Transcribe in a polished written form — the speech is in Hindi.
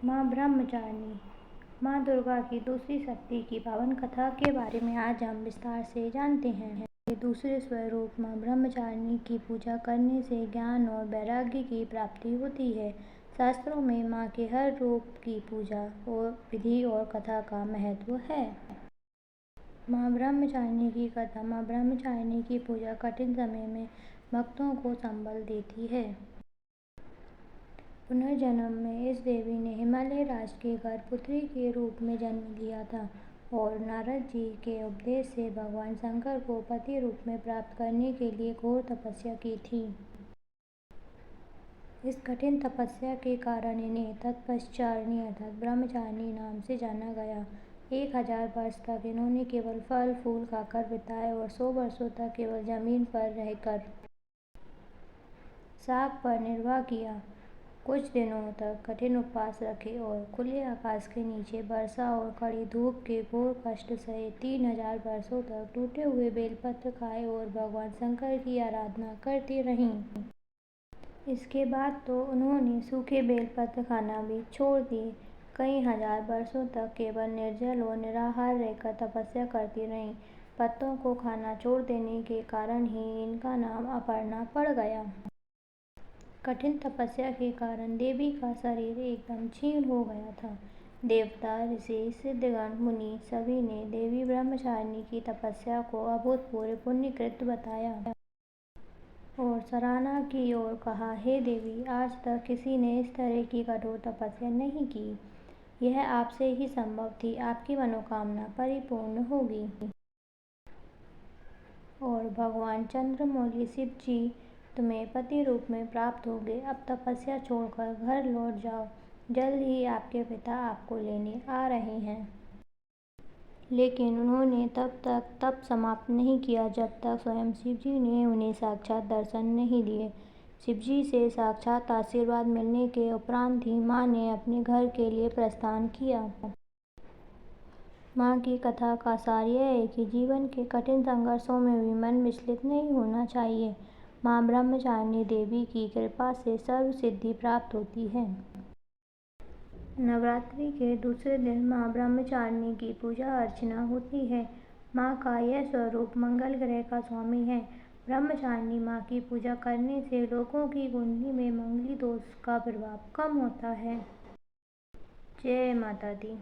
माँ ब्रह्मचारिणी। माँ दुर्गा की दूसरी शक्ति की पावन कथा के बारे में आज हम विस्तार से जानते हैं। ये दूसरे स्वरूप माँ ब्रह्मचारिणी की पूजा करने से ज्ञान और वैराग्य की प्राप्ति होती है। शास्त्रों में माँ के हर रूप की पूजा और विधि और कथा का महत्व है। माँ ब्रह्मचारिणी की कथा। माँ ब्रह्मचारिणी की पूजा कठिन समय में भक्तों को संबल देती है। पुनर्जन्म में इस देवी ने हिमालय राज के घर पुत्री के रूप में जन्म लिया था और नारद जी के उपदेश से भगवान शंकर को पति रूप में प्राप्त करने के लिए घोर तपस्या की थी। इस कठिन तपस्या के कारण इन्हें तपश्चारिणी अर्थात ब्रह्मचारिणी नाम से जाना गया। 1000 वर्ष तक इन्होंने केवल फल फूल खाकर बिताए और 100 वर्षों तक केवल जमीन पर रहकर शाक पर निर्वाह किया। कुछ दिनों तक कठिन उपवास रखे और खुले आकाश के नीचे वर्षा और कड़ी धूप के घोर कष्ट सहे 3000 वर्षों तक टूटे हुए बेलपत्र खाए और भगवान शंकर की आराधना करती रहीं। इसके बाद तो उन्होंने सूखे बेलपत्र खाना भी छोड़ दिए। कई हजार वर्षों तक केवल निर्जल और निराहार रहकर तपस्या करती रहीं। पत्तों को खाना छोड़ देने के कारण ही इनका नाम अपर्णा पड़ गया। कठिन तपस्या के कारण देवी का शरीर एकदम क्षीण हो गया था। देवता, ऋषि, सिद्धगण, मुनि सभी ने देवी ब्रह्मचारिणी की तपस्या को अभूतपूर्व पुण्यकृत बताया और सराहना की और कहा, हे देवी, आज तक किसी ने इस तरह की कठोर तपस्या नहीं की। यह आपसे ही संभव थी। आपकी मनोकामना परिपूर्ण होगी। और भगवान चंद्रमौली शिव जी तुम्हें पति रूप में प्राप्त होंगे। अब तपस्या छोड़कर घर लौट जाओ। जल्द ही आपके पिता आपको लेने आ रहे हैं। लेकिन उन्होंने तब तक तप समाप्त नहीं किया जब तक स्वयं शिवजी ने उन्हें साक्षात दर्शन नहीं दिए। शिवजी से साक्षात आशीर्वाद मिलने के उपरांत ही माँ ने अपने घर के लिए प्रस्थान किया। माँ की कथा का सार यह है कि जीवन के कठिन संघर्षों में भी मन विचलित नहीं होना चाहिए। माँ ब्रह्मचारिणी देवी की कृपा से सर्व सिद्धि प्राप्त होती है। नवरात्रि के दूसरे दिन माँ ब्रह्मचारिणी की पूजा अर्चना होती है। माँ का यह स्वरूप मंगल ग्रह का स्वामी है। ब्रह्मचारिणी माँ की पूजा करने से लोगों की कुंडली में मंगली दोष का प्रभाव कम होता है। जय माता दी।